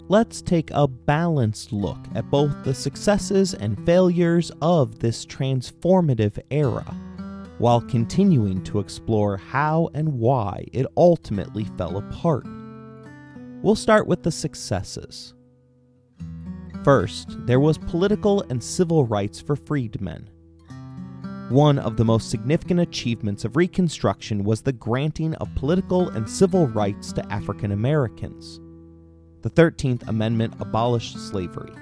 let's take a balanced look at both the successes and failures of this transformative era, while continuing to explore how and why it ultimately fell apart. We'll start with the successes. First, there was political and civil rights for freedmen. One of the most significant achievements of Reconstruction was the granting of political and civil rights to African Americans. The 13th Amendment abolished slavery.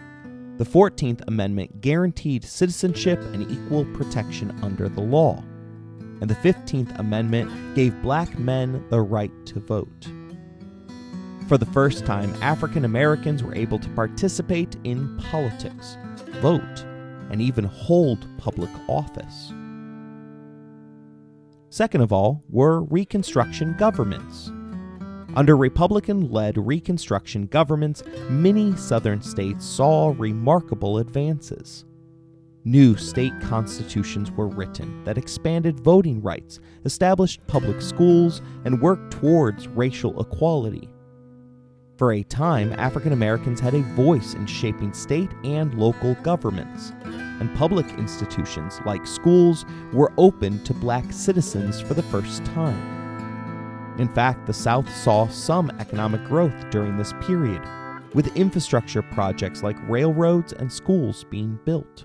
The 14th Amendment guaranteed citizenship and equal protection under the law. And the 15th Amendment gave black men the right to vote. For the first time, African Americans were able to participate in politics, vote, and even hold public office. Second of all were Reconstruction governments. Under Republican-led Reconstruction governments, many Southern states saw remarkable advances. New state constitutions were written that expanded voting rights, established public schools, and worked towards racial equality. For a time, African Americans had a voice in shaping state and local governments, and public institutions like schools were open to black citizens for the first time. In fact, the South saw some economic growth during this period, with infrastructure projects like railroads and schools being built.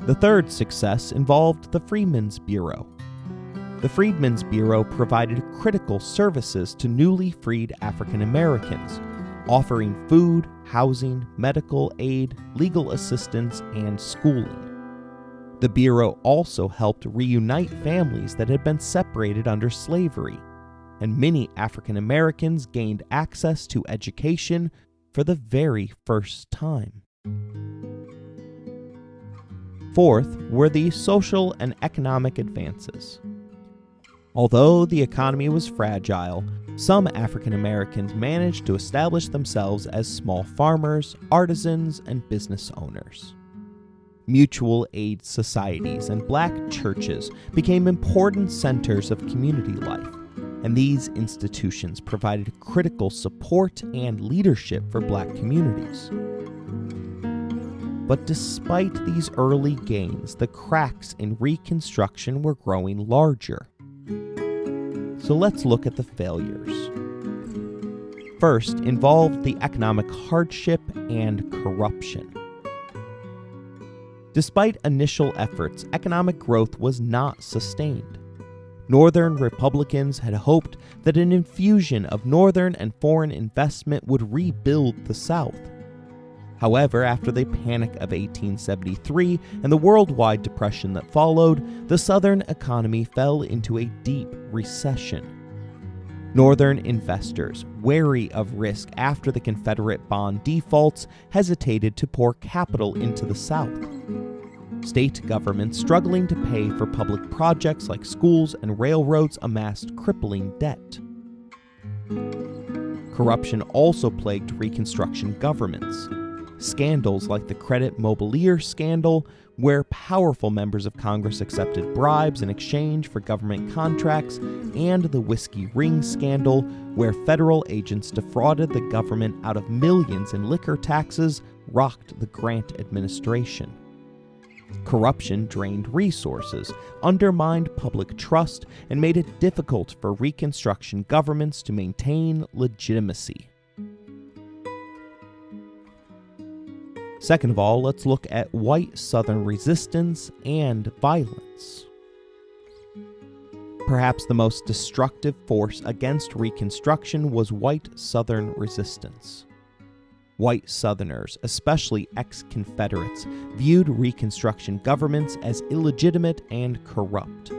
The third success involved the Freedmen's Bureau. The Freedmen's Bureau provided critical services to newly freed African Americans, offering food, housing, medical aid, legal assistance, and schooling. The Bureau also helped reunite families that had been separated under slavery, and many African Americans gained access to education for the very first time. Fourth were the social and economic advances. Although the economy was fragile, some African Americans managed to establish themselves as small farmers, artisans, and business owners. Mutual aid societies and black churches became important centers of community life, and these institutions provided critical support and leadership for black communities. But despite these early gains, the cracks in Reconstruction were growing larger. So let's look at the failures. First involved the economic hardship and corruption. Despite initial efforts, economic growth was not sustained. Northern Republicans had hoped that an infusion of Northern and foreign investment would rebuild the South. However, after the Panic of 1873 and the worldwide depression that followed, the Southern economy fell into a deep recession. Northern investors, wary of risk after the Confederate bond defaults, hesitated to pour capital into the South. State governments struggling to pay for public projects like schools and railroads amassed crippling debt. Corruption also plagued Reconstruction governments. Scandals like the Credit Mobilier scandal, where powerful members of Congress accepted bribes in exchange for government contracts, and the Whiskey Ring scandal, where federal agents defrauded the government out of millions in liquor taxes, rocked the Grant administration. Corruption drained resources, undermined public trust, and made it difficult for Reconstruction governments to maintain legitimacy. Second of all, let's look at white Southern resistance and violence. Perhaps the most destructive force against Reconstruction was white Southern resistance. White Southerners, especially ex-Confederates, viewed Reconstruction governments as illegitimate and corrupt.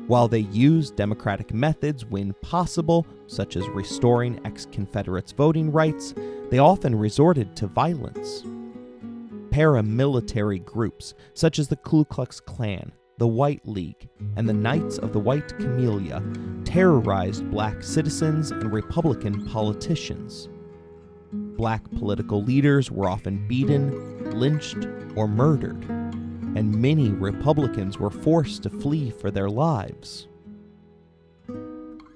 While they used democratic methods when possible, such as restoring ex-Confederates' voting rights, they often resorted to violence. Paramilitary groups, such as the Ku Klux Klan, the White League, and the Knights of the White Camellia, terrorized black citizens and Republican politicians. Black political leaders were often beaten, lynched, or murdered, and many Republicans were forced to flee for their lives.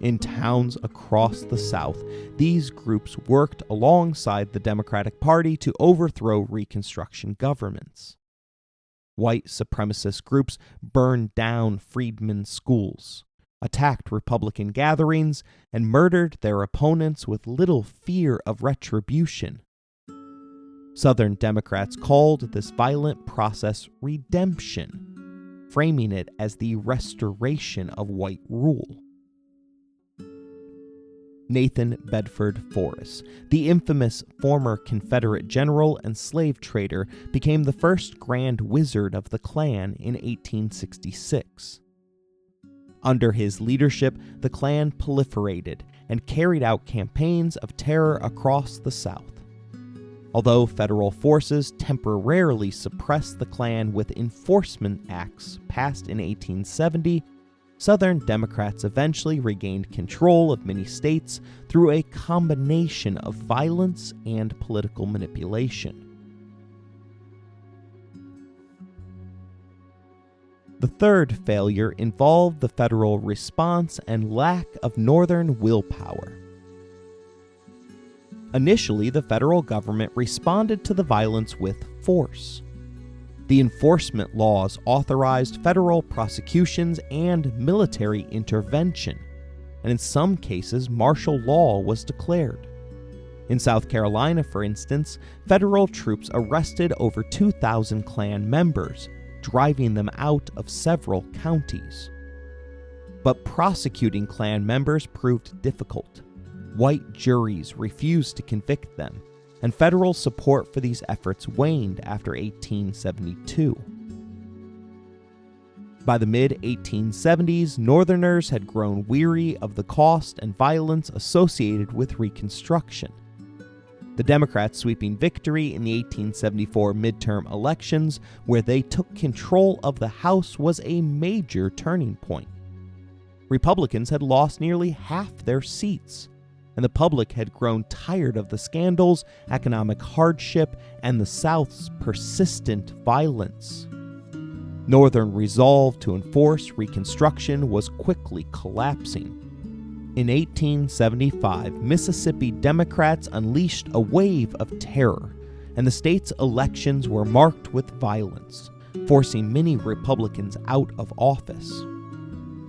In towns across the South, these groups worked alongside the Democratic Party to overthrow Reconstruction governments. White supremacist groups burned down freedmen's schools, attacked Republican gatherings, and murdered their opponents with little fear of retribution. Southern Democrats called this violent process redemption, framing it as the restoration of white rule. Nathan Bedford Forrest, the infamous former Confederate general and slave trader, became the first Grand Wizard of the Klan in 1866. Under his leadership, the Klan proliferated and carried out campaigns of terror across the South. Although federal forces temporarily suppressed the Klan with enforcement acts passed in 1870, Southern Democrats eventually regained control of many states through a combination of violence and political manipulation. The third failure involved the federal response and lack of Northern willpower. Initially, the federal government responded to the violence with force. The enforcement laws authorized federal prosecutions and military intervention, and in some cases, martial law was declared. In South Carolina, for instance, federal troops arrested over 2,000 Klan members, driving them out of several counties. But prosecuting Klan members proved difficult. White juries refused to convict them, and federal support for these efforts waned after 1872. By the mid-1870s, Northerners had grown weary of the cost and violence associated with Reconstruction. The Democrats' sweeping victory in the 1874 midterm elections, where they took control of the House, was a major turning point. Republicans had lost nearly half their seats, and the public had grown tired of the scandals, economic hardship, and the South's persistent violence. Northern resolve to enforce Reconstruction was quickly collapsing. In 1875, Mississippi Democrats unleashed a wave of terror, and the state's elections were marked with violence, forcing many Republicans out of office.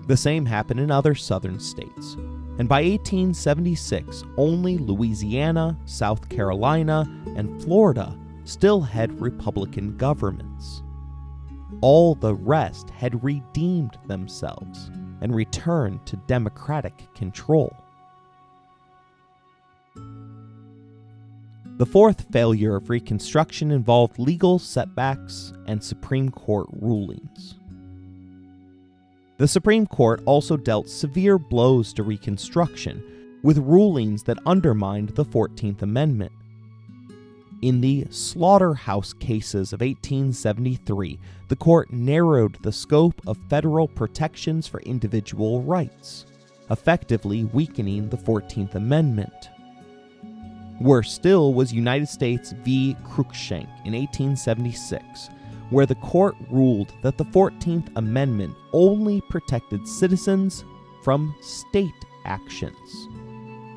The same happened in other southern states, and by 1876, only Louisiana, South Carolina, and Florida still had Republican governments. All the rest had redeemed themselves and returned to Democratic control. The fourth failure of Reconstruction involved legal setbacks and Supreme Court rulings. The Supreme Court also dealt severe blows to Reconstruction, with rulings that undermined the 14th Amendment. In the Slaughterhouse Cases of 1873, the court narrowed the scope of federal protections for individual rights, effectively weakening the 14th Amendment. Worse still was United States v. Cruikshank in 1876, where the court ruled that the 14th Amendment only protected citizens from state actions,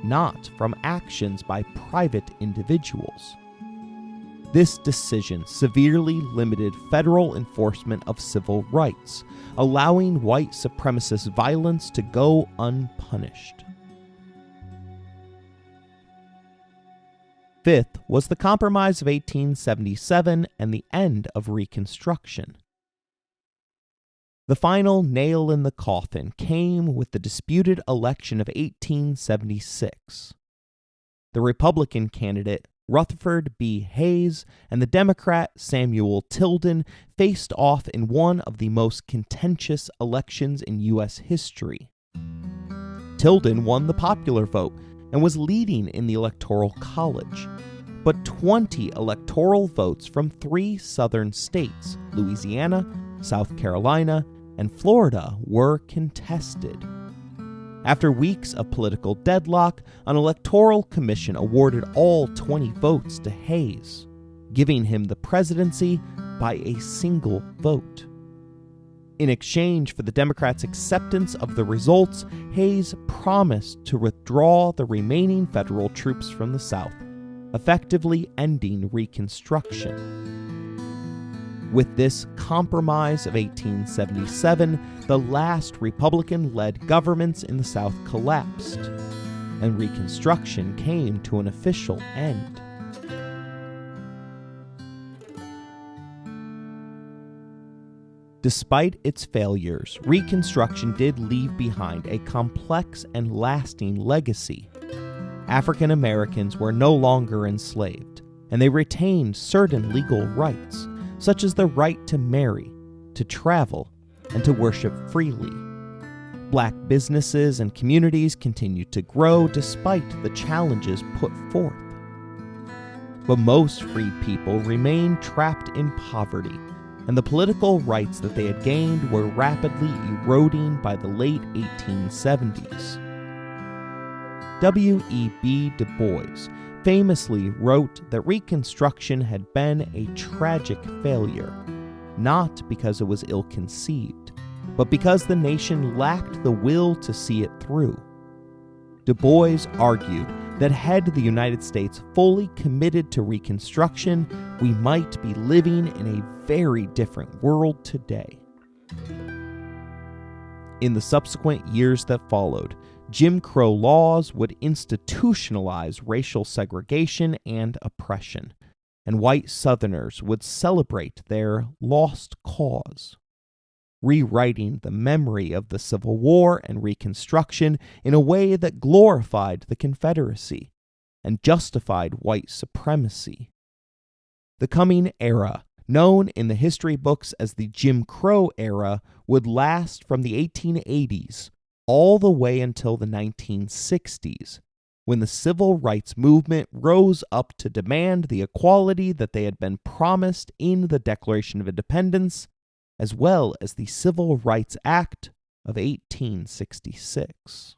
not from actions by private individuals. This decision severely limited federal enforcement of civil rights, allowing white supremacist violence to go unpunished. Fifth was the Compromise of 1877 and the end of Reconstruction. The final nail in the coffin came with the disputed election of 1876. The Republican candidate Rutherford B. Hayes and the Democrat Samuel Tilden faced off in one of the most contentious elections in U.S. history. Tilden won the popular vote and was leading in the Electoral College, but 20 electoral votes from 3 southern states, Louisiana, South Carolina, and Florida, were contested. After weeks of political deadlock, an electoral commission awarded all 20 votes to Hayes, giving him the presidency by a single vote. In exchange for the Democrats' acceptance of the results, Hayes promised to withdraw the remaining federal troops from the South, effectively ending Reconstruction. With this compromise of 1877, the last Republican-led governments in the South collapsed, and Reconstruction came to an official end. Despite its failures, Reconstruction did leave behind a complex and lasting legacy. African Americans were no longer enslaved, and they retained certain legal rights, such as the right to marry, to travel, and to worship freely. Black businesses and communities continued to grow despite the challenges put forth. But most freed people remained trapped in poverty, and the political rights that they had gained were rapidly eroding by the late 1870s. W.E.B. Du Bois famously wrote that Reconstruction had been a tragic failure, not because it was ill-conceived, but because the nation lacked the will to see it through. Du Bois argued that had the United States fully committed to Reconstruction, we might be living in a very different world today. In the subsequent years that followed, Jim Crow laws would institutionalize racial segregation and oppression, and white Southerners would celebrate their lost cause, rewriting the memory of the Civil War and Reconstruction in a way that glorified the Confederacy and justified white supremacy. The coming era, known in the history books as the Jim Crow era, would last from the 1880s all the way until the 1960s, when the civil rights movement rose up to demand the equality that they had been promised in the Declaration of Independence, as well as the Civil Rights Act of 1866.